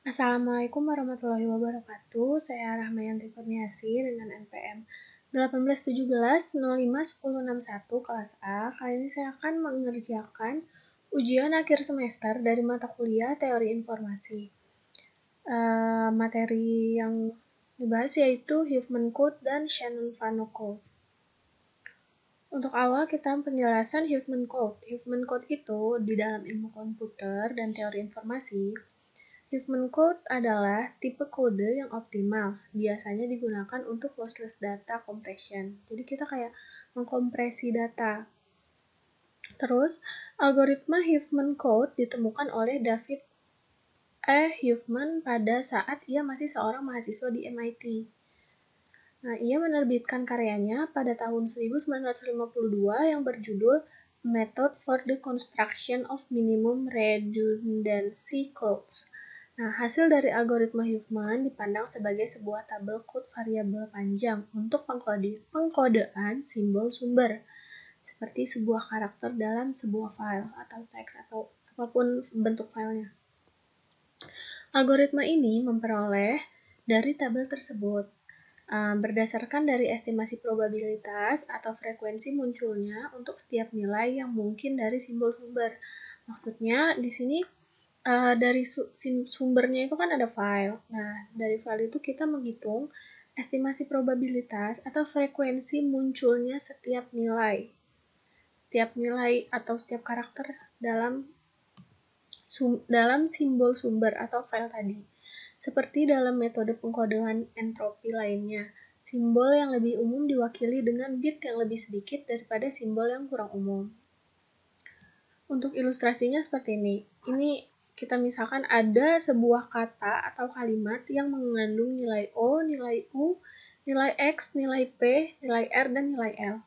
Assalamualaikum warahmatullahi wabarakatuh. Saya Rahmayanti Kurniasi dengan NPM 1817-05-1061 kelas A. Kali ini saya akan mengerjakan ujian akhir semester dari mata kuliah Teori Informasi. Materi yang dibahas yaitu Huffman Code dan Shannon-Fano Code. Untuk awal kita penjelasan Huffman Code. Huffman Code itu di dalam ilmu komputer dan teori informasi, Huffman Code adalah tipe kode yang optimal, biasanya digunakan untuk lossless data compression. Jadi kita kayak mengkompresi data. Terus, algoritma Huffman Code ditemukan oleh David Huffman pada saat ia masih seorang mahasiswa di MIT. Nah, ia menerbitkan karyanya pada tahun 1952 yang berjudul Method for the Construction of Minimum Redundancy Codes. Nah, hasil dari algoritma Huffman dipandang sebagai sebuah tabel kode variabel panjang untuk pengkodean simbol sumber, seperti sebuah karakter dalam sebuah file atau teks atau apapun bentuk filenya. Algoritma ini memperoleh dari tabel tersebut berdasarkan dari estimasi probabilitas atau frekuensi munculnya untuk setiap nilai yang mungkin dari simbol sumber. Maksudnya di sini dari sumbernya itu kan ada file. Nah, dari file itu kita menghitung estimasi probabilitas atau frekuensi munculnya setiap nilai. Setiap nilai atau setiap karakter dalam simbol sumber atau file tadi. Seperti dalam metode pengkodean entropi lainnya, simbol yang lebih umum diwakili dengan bit yang lebih sedikit daripada simbol yang kurang umum. Untuk ilustrasinya seperti ini. Ini kita misalkan ada sebuah kata atau kalimat yang mengandung nilai O, nilai U, nilai X, nilai P, nilai R, dan nilai L.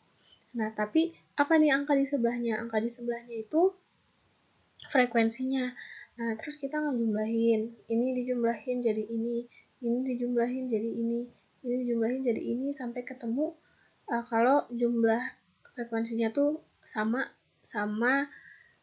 Nah, tapi apa nih angka di sebelahnya? Angka di sebelahnya itu frekuensinya. Nah, terus kita ngejumlahin. Ini dijumlahin jadi ini dijumlahin jadi ini dijumlahin jadi ini, sampai ketemu kalau jumlah frekuensinya tuh sama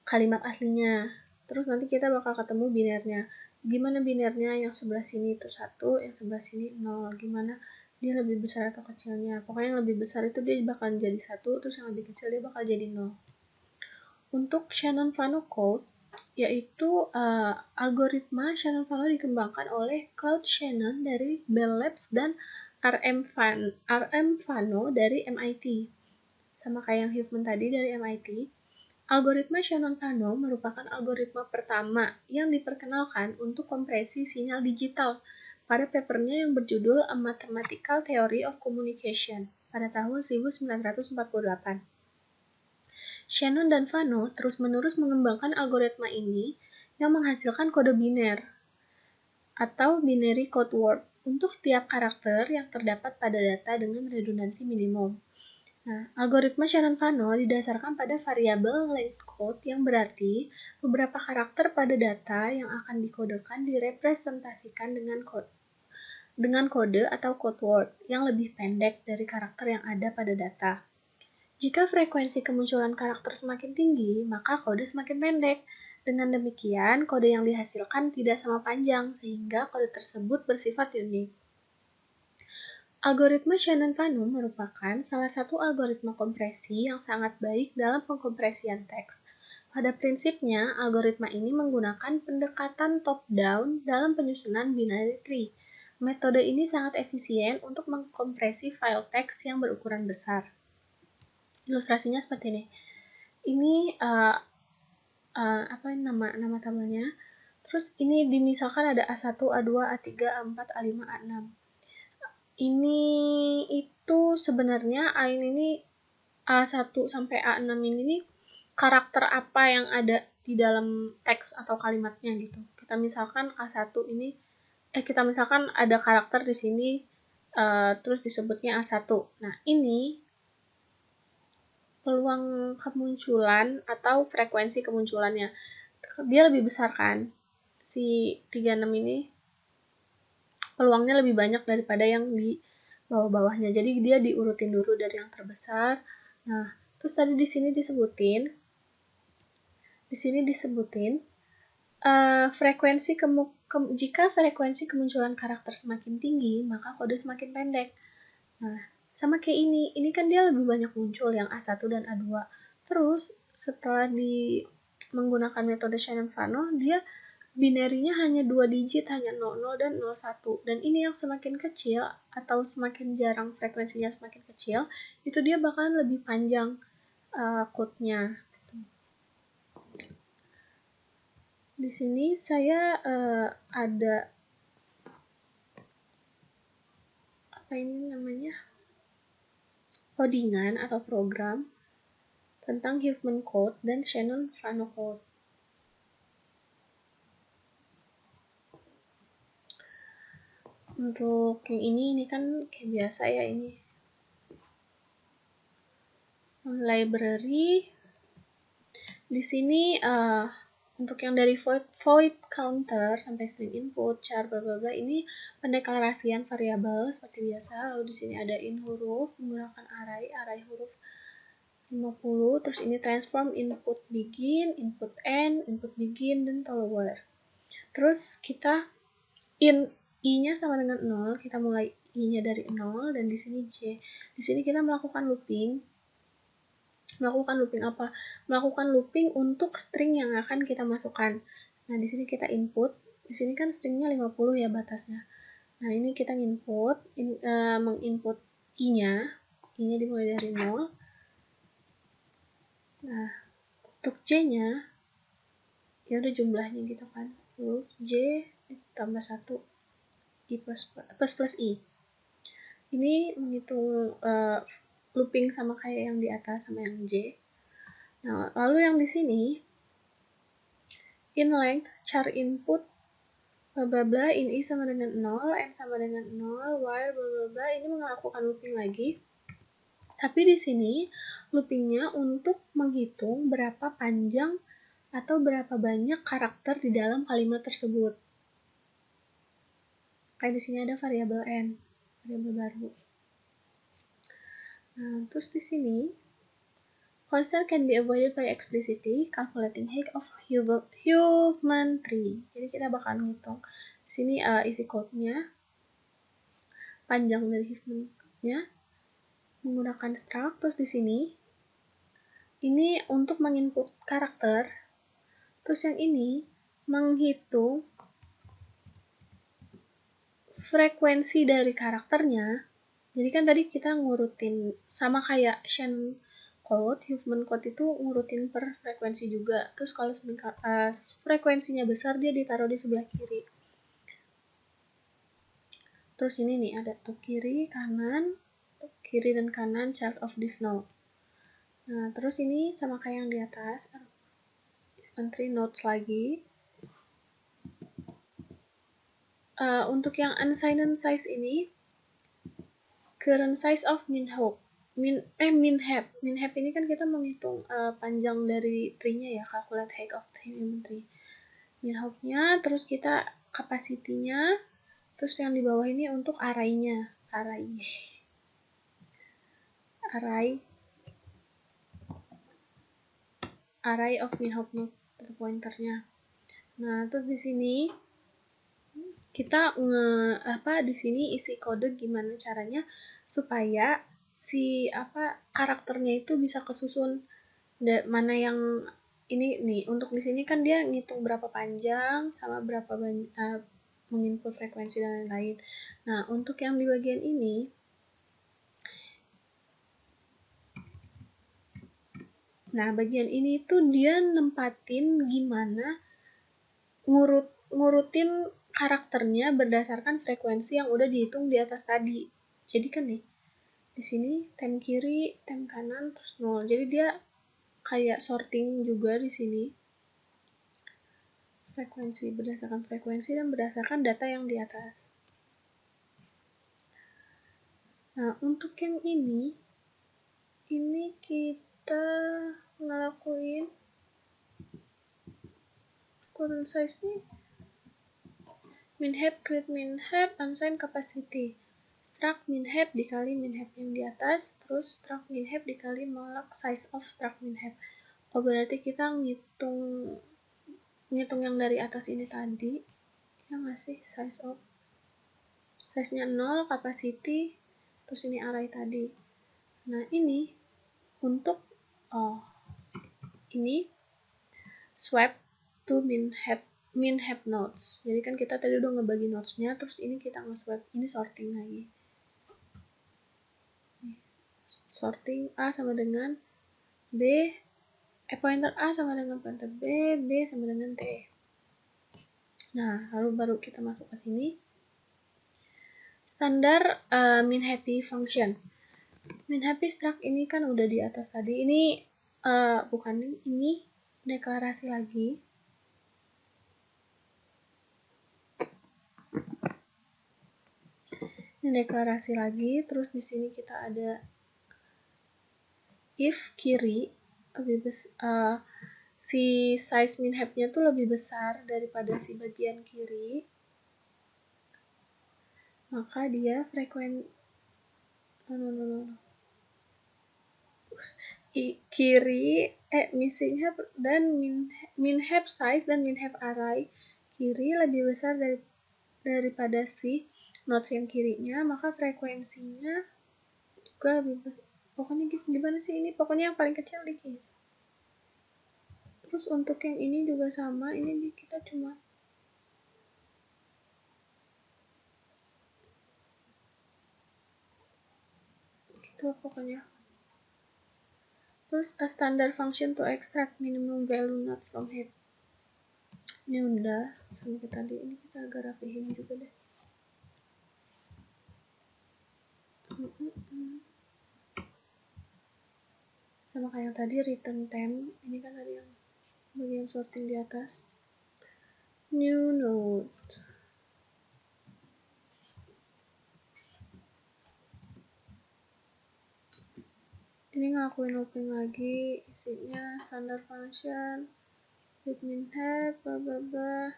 kalimat aslinya. Terus nanti kita bakal ketemu binernya. Gimana binernya? Yang sebelah sini itu 1, yang sebelah sini 0. Gimana dia lebih besar atau kecilnya? Pokoknya yang lebih besar itu dia bakal jadi 1, terus yang lebih kecil dia bakal jadi 0. Untuk Shannon-Fano Code, yaitu algoritma Shannon-Fano dikembangkan oleh Claude Shannon dari Bell Labs dan R.M. Fano dari MIT. Sama kayak yang Huffman tadi dari MIT, algoritma Shannon-Fano merupakan algoritma pertama yang diperkenalkan untuk kompresi sinyal digital pada papernya yang berjudul A Mathematical Theory of Communication pada tahun 1948. Shannon dan Fano terus-menerus mengembangkan algoritma ini yang menghasilkan kode biner atau binary code word untuk setiap karakter yang terdapat pada data dengan redundansi minimum. Nah, algoritma Shannon-Fano didasarkan pada variabel length code yang berarti beberapa karakter pada data yang akan dikodekan direpresentasikan dengan kode atau code word yang lebih pendek dari karakter yang ada pada data. Jika frekuensi kemunculan karakter semakin tinggi, maka kode semakin pendek. Dengan demikian, kode yang dihasilkan tidak sama panjang, sehingga kode tersebut bersifat unik. Algoritma Shannon-Fano merupakan salah satu algoritma kompresi yang sangat baik dalam pengkompresian teks. Pada prinsipnya, algoritma ini menggunakan pendekatan top-down dalam penyusunan binary tree. Metode ini sangat efisien untuk mengkompresi file teks yang berukuran besar. Ilustrasinya seperti ini. Ini apa nama tabelnya? Terus ini misalkan ada A1, A2, A3, A4, A5, A6. Ini itu sebenarnya ini A1 sampai A6 ini karakter apa yang ada di dalam teks atau kalimatnya gitu. Kita misalkan A1 ini kita misalkan ada karakter di sini terus disebutnya A1. Nah, ini peluang kemunculan atau frekuensi kemunculannya. Dia lebih besar kan? Si 36 ini peluangnya lebih banyak daripada yang di bawah-bawahnya. Jadi dia diurutin dulu dari yang terbesar. Nah, terus tadi di sini disebutin jika frekuensi kemunculan karakter semakin tinggi, maka kode semakin pendek. Nah, sama kayak ini kan dia lebih banyak muncul yang A1 dan A2. Terus setelah menggunakan metode Shannon-Fano, dia binarinya hanya 2 digit, hanya 00 dan 01. Dan ini yang semakin kecil atau semakin jarang frekuensinya semakin kecil, itu dia bakalan lebih panjang code-nya. Di sini saya ada apa ini namanya? Codingan atau program tentang Huffman code dan Shannon-Fano code. Untuk yang ini kan kayak biasa ya, ini library. Di sini untuk yang dari void counter sampai string input, char bla bla bla, ini pendeklarasian variabel seperti biasa. Lalu di sini ada in huruf menggunakan array huruf 50, terus ini transform input begin, input end, input begin, dan follower. Terus kita i-nya sama dengan 0, kita mulai i-nya dari 0, dan di sini j. Di sini kita melakukan looping. Melakukan looping apa? Melakukan looping untuk string yang akan kita masukkan. Nah, di sini kita input. Di sini kan stringnya 50 ya batasnya. Nah, ini kita menginput i-nya. I-nya dimulai dari 0. Nah, untuk j-nya, ya udah jumlahnya gitu kan. Terus j ditambah 1. I plus i. Ini menghitung looping sama kayak yang di atas sama yang j. Nah, lalu yang di sini in length, char input, bla bla bla, in i sama dengan 0, n sama dengan 0, while bla bla bla, ini melakukan looping lagi. Tapi di sini loopingnya untuk menghitung berapa panjang atau berapa banyak karakter di dalam kalimat tersebut. Kayak di sini ada variabel n, variabel baru. Nah, terus di sini constant can be avoided by explicitly calculating height of Huffman tree. Jadi kita bakal ngitung di sini isi code-nya, panjang dari Huffman-nya menggunakan struct. Terus di sini ini untuk menginput karakter. Terus yang ini menghitung frekuensi dari karakternya. Jadi kan tadi kita ngurutin sama kayak Shannon code, Huffman code itu ngurutin per frekuensi juga. Terus kalau frekuensinya besar, dia ditaruh di sebelah kiri. Terus ini nih ada tuh kiri dan kanan chart of this node. Nah, terus ini sama kayak yang di atas, entry nodes lagi. Untuk yang unsigned size ini, current size of minhap. Minhap ini kan kita menghitung panjang dari tree-nya ya, calculate height of the human tree. Minhapnya, terus kita capacity-nya, terus yang di bawah ini untuk array-nya. Array of minhap node pointernya. Nah, terus di sini kita di sini isi kode gimana caranya supaya si karakternya itu bisa kesusun mana yang ini nih. Untuk di sini kan dia ngitung berapa panjang sama berapa banyak menginput frekuensi dan lain-lain. Nah, untuk yang di bagian ini tuh dia nempatin gimana ngurutin karakternya berdasarkan frekuensi yang udah dihitung di atas tadi. Jadi kan nih, di sini tem kiri, tem kanan, terus 0. Jadi dia kayak sorting juga di sini. Berdasarkan frekuensi dan berdasarkan data yang di atas. Nah, untuk yang ini kita ngelakuin current size nih minhap, create minhap, unsigned capacity. Struct minhap dikali minhap yang di atas, terus struct minhap dikali malak size of struct minhap. Oh, berarti kita ngitung ngitung yang dari atas ini tadi, ya nggak sih, size-nya 0, capacity, terus ini array tadi. Nah ini untuk ini swap to min have nodes. Jadi kan kita tadi udah ngebagi nodes-nya, terus ini kita nge-swap, ini sorting lagi. Sorting A sama dengan B, pointer A sama dengan pointer B, B sama dengan T. Nah, lalu baru kita masuk ke sini. Standar min happy function. Min happy struct ini kan udah di atas tadi. Ini bukan ini deklarasi lagi. Ini deklarasi lagi. Terus di sini kita ada if kiri lebih si size min happy-nya tuh lebih besar daripada si bagian kiri, maka dia kiri missing have dan min have size dan min have array kiri lebih besar daripada si nodes yang kirinya, maka frekuensinya juga lebih besar. Pokoknya gimana sih ini? Pokoknya yang paling kecil di kiri. Terus untuk yang ini juga sama, ini kita cuma gitu pokoknya. Terus a standard function to extract minimum value node from heap. Ini udah sampai tadi, ini kita agak rapihin juga deh. Sama kayak tadi return temp, ini kan ada yang bagian sorting di atas. New node. Ini ngelakuin looping lagi, isinya standard function, with min have, blah blah blah.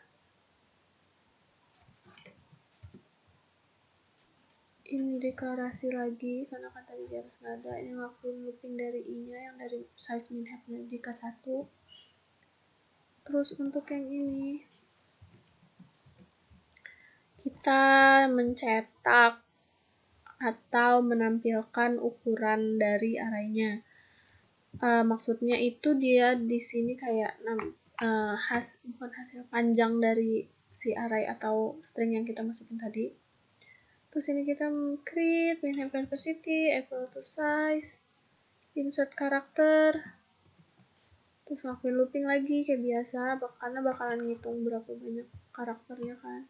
Ini deklarasi lagi, karena kan tadi di atas nggak ada. Ini ngelakuin looping dari i-nya, yang dari size min have-nya jika 1. Terus untuk yang ini, kita mencetak atau menampilkan ukuran dari array-nya. Maksudnya itu dia di sini kayak bukan hasil panjang dari si array atau string yang kita masukin tadi. Terus ini kita create min have capacity equal to size, insert karakter, terus lakuin looping lagi kayak biasa, karena bakalan ngitung berapa banyak karakternya kan.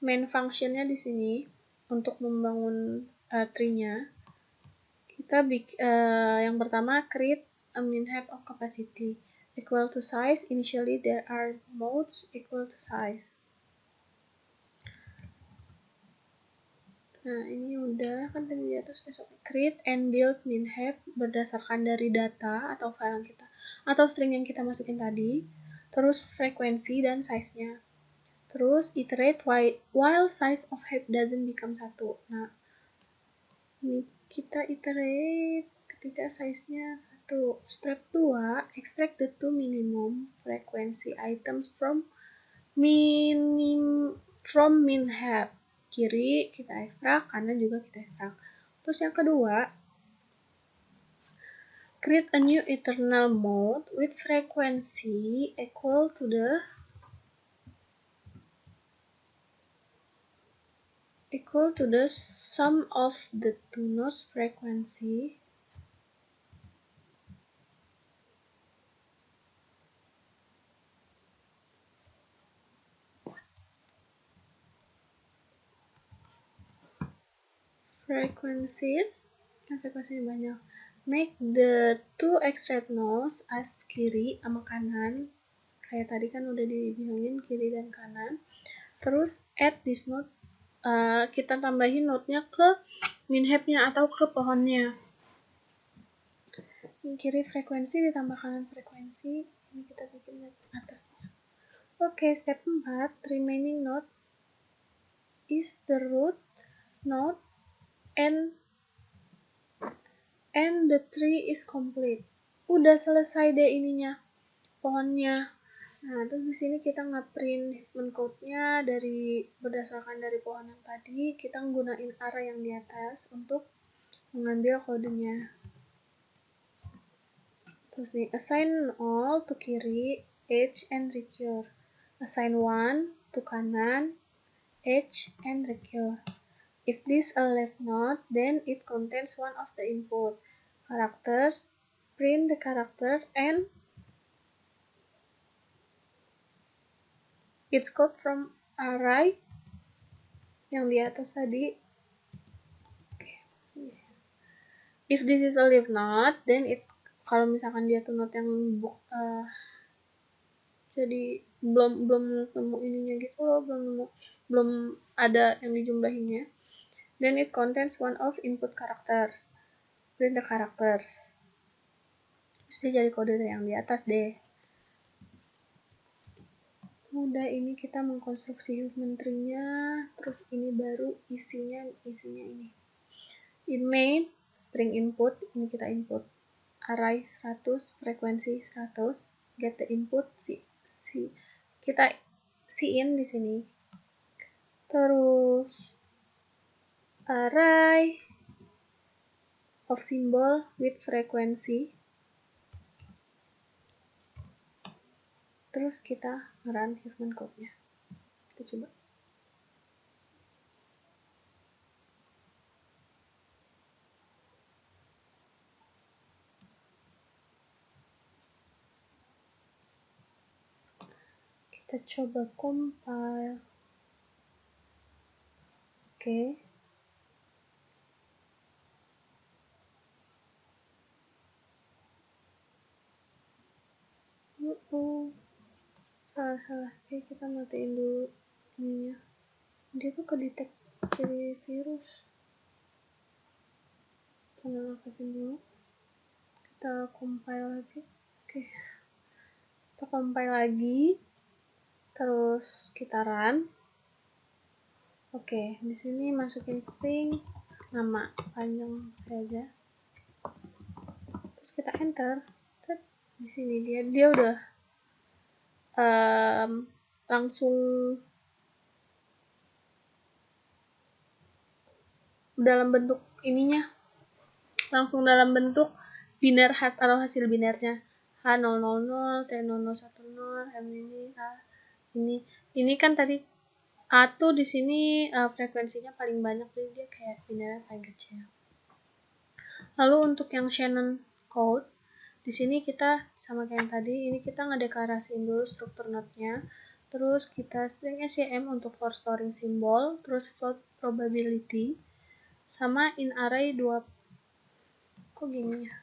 Main functionnya di sini untuk membangun tree-nya, kita yang pertama create a min have of capacity equal to size. Initially there are modes equal to size. Nah ini udah kan tadi di atas create and build min have berdasarkan dari data atau file yang kita atau string yang kita masukin tadi, terus frekuensi dan size-nya. Terus iterate while size of heap doesn't become 1. Nah, ini kita iterate ketika size-nya 1. Step 2, extract the two minimum frequency items from min have. Kiri kita ekstrak, kanan juga kita ekstrak. Terus yang kedua, create a new eternal mode with frequency equal to the sum of the two nodes frequency frequencies, frekuensinya banyak. Make the two extract nodes as kiri sama kanan, kayak tadi kan udah dibilangin kiri dan kanan. Terus add this node, kita tambahin node-nya ke min have-nya atau ke pohonnya. Yang kiri frekuensi ditambah kanan frekuensi, ini kita bikin atasnya. Oke, step 4, remaining node is the root node and the tree is complete. Udah selesai deh ininya, pohonnya. Nah, terus di sini kita nge-print Huffman code-nya berdasarkan dari pohon yang tadi, kita nggunain array yang di atas untuk mengambil kodenya. Terus nih, assign all to kiri, edge, and recur. Assign 1 to kanan, edge, and recur. If this a left node, then it contains one of the input character, print the character, and its code from array yang di atas tadi. If this is a left node, then kalau misalkan dia tuh node yang jadi belum nemu ininya gitu loh, belum ada yang dijumlahinnya. Then it contains one of input characters. Print the characters. Terus dia jadi kode yang di atas deh. Udah, ini kita mengkonstruksi Huffman tree-nya. Terus ini baru isinya ini. In main, string input, ini kita input array 100, frekuensi 100, get the input, kita in di sini. Terus array of symbol with frekuensi. Terus kita run Huffman code-nya. Kita coba. Kita coba compile. Oke. Salah. Oke, kita matiin dulu ininya. Dia tuh kedetek jadi virus. Kita nonaktifin dulu. Kita compile lagi. Oke. Kita compile lagi. Terus kita run. Oke, di sini masukin string nama panjang saja. Terus kita enter. Di sini dia udah langsung dalam bentuk ininya, langsung dalam bentuk biner atau hasil binernya. H000, T0010, M ini kan tadi A tuh di sini frekuensinya paling banyak, jadi dia kayak binernya paling kecil. Lalu untuk yang Shannon code, di sini kita sama kayak yang tadi, ini kita ngedeklarasiin dulu struktur node-nya. Terus kita string scm untuk for storing simbol, terus float probability, sama in array 2. Kok gini ya?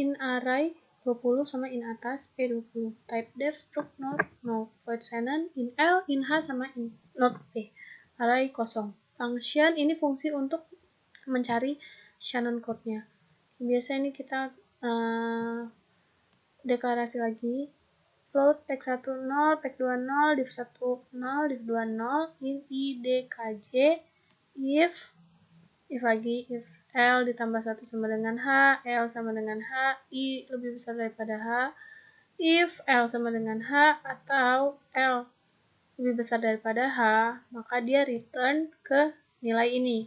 In array 20 sama in atas P20. Type def struct node, no void Shannon, in L, in H, sama in node P. Array kosong. Function ini fungsi untuk mencari Shannon code-nya. Biasanya ini kita deklarasi lagi. Float pack 1 0, pack 2 0, div 1 0, div 2 0, in idkj, if L ditambah 1 sama dengan H, L sama dengan H, I lebih besar daripada H, if L sama dengan H atau L lebih besar daripada H, maka dia return ke nilai ini.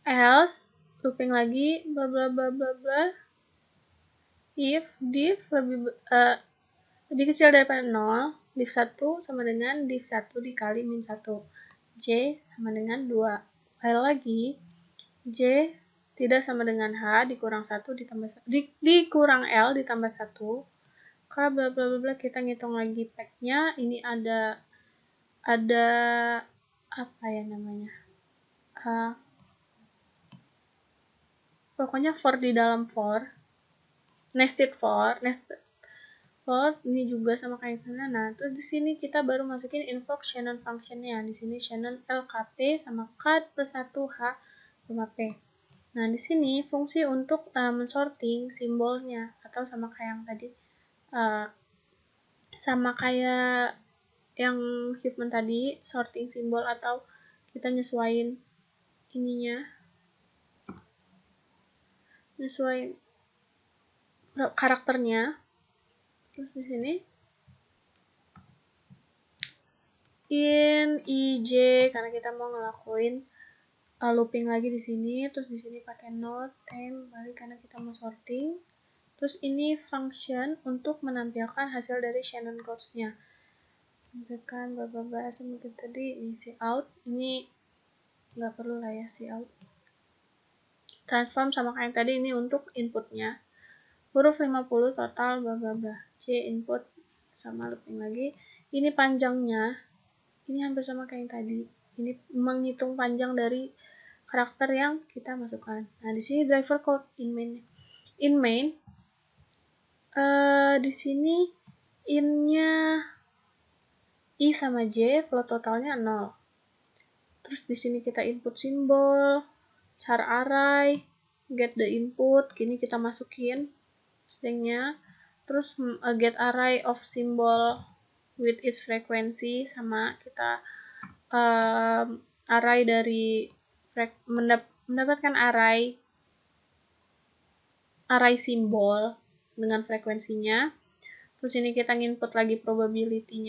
Else, looping lagi, bla bla bla bla bla, if div lebih kecil daripada 0, div 1 sama dengan div 1 dikali min 1, J sama dengan 2. While lagi, J tidak sama dengan H dikurang 1 ditambah dikurang L ditambah 1. Bla bla bla bla, kita ngitung lagi pack-nya. Ini ada apa ya namanya? Pokoknya for di dalam for. Nested for ini juga sama kayak sana. Nah, terus di sini kita baru masukin invoke Shannon function-nya. Di sini Shannon LKP sama cut plus 1 H sama P. Nah, di sini fungsi untuk mensorting simbolnya, atau sama kayak yang tadi, sama kayak yang Huffman tadi, sorting simbol atau kita nyesuaiin ininya. sesuai karakternya. Terus di sini in ij karena kita mau ngelakuin looping lagi di sini. Terus di sini pakai not temp balik karena kita mau sorting. Terus ini function untuk menampilkan hasil dari Shannon codes-nya. Tampilkan bla seperti tadi. Ini cout, ini nggak perlu lah ya cout. Transform sama kayak tadi, ini untuk inputnya. Huruf 50 total bla bla bla. C input sama looping lagi. Ini panjangnya, ini hampir sama kayak yang tadi. Ini menghitung panjang dari karakter yang kita masukkan. Nah, di sini driver code in main. In main, di sini in-nya I sama J, float totalnya 0. Terus di sini kita input simbol, char array, get the input, gini kita masukin stringnya. Terus get array of symbol with its frequency, sama kita array dari mendapatkan array simbol dengan frekuensinya. Terus ini kita input lagi probability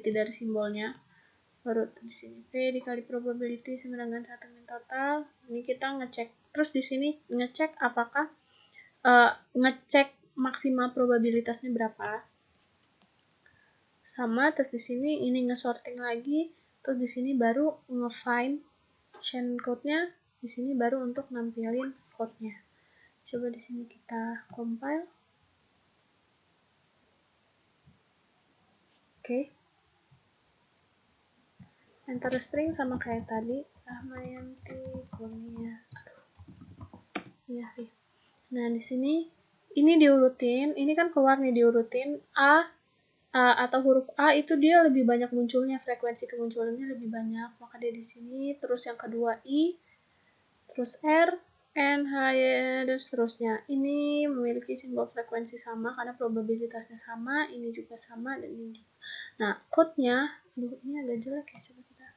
dari simbolnya. Baru di sini P dikali probability sama dengan 1 min total. Ini kita ngecek. Terus di sini ngecek apakah ngecek maksimal probabilitasnya berapa. Sama, terus di sini ini nge-sorting lagi. Terus di sini baru nge-find Shannon code-nya. Di sini baru untuk nampilin code-nya. Coba di sini kita compile. Oke. Enter string sama kayak tadi. Rahmayanti Kurnia. Iya sih. Nah, di sini ini diurutin. Ini kan keluar nih diurutin. A atau huruf A itu dia lebih banyak munculnya, frekuensi kemunculannya lebih banyak. Maka dia di sini. Terus yang kedua I, terus R, N, H, dan seterusnya. Ini memiliki simbol frekuensi sama karena probabilitasnya sama, ini juga sama, dan ini juga. Nah, code-nya, aduh ini agak jelek ya, coba kita.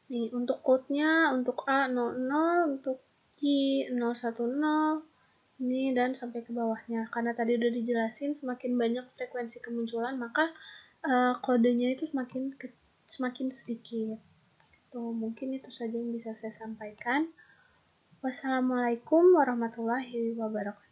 Nih, untuk code-nya, untuk A 00, untuk I 010, ini dan sampai ke bawahnya. Karena tadi udah dijelasin, semakin banyak frekuensi kemunculan, maka kodenya itu semakin sedikit. Tuh, mungkin itu saja yang bisa saya sampaikan. Wassalamualaikum warahmatullahi wabarakatuh.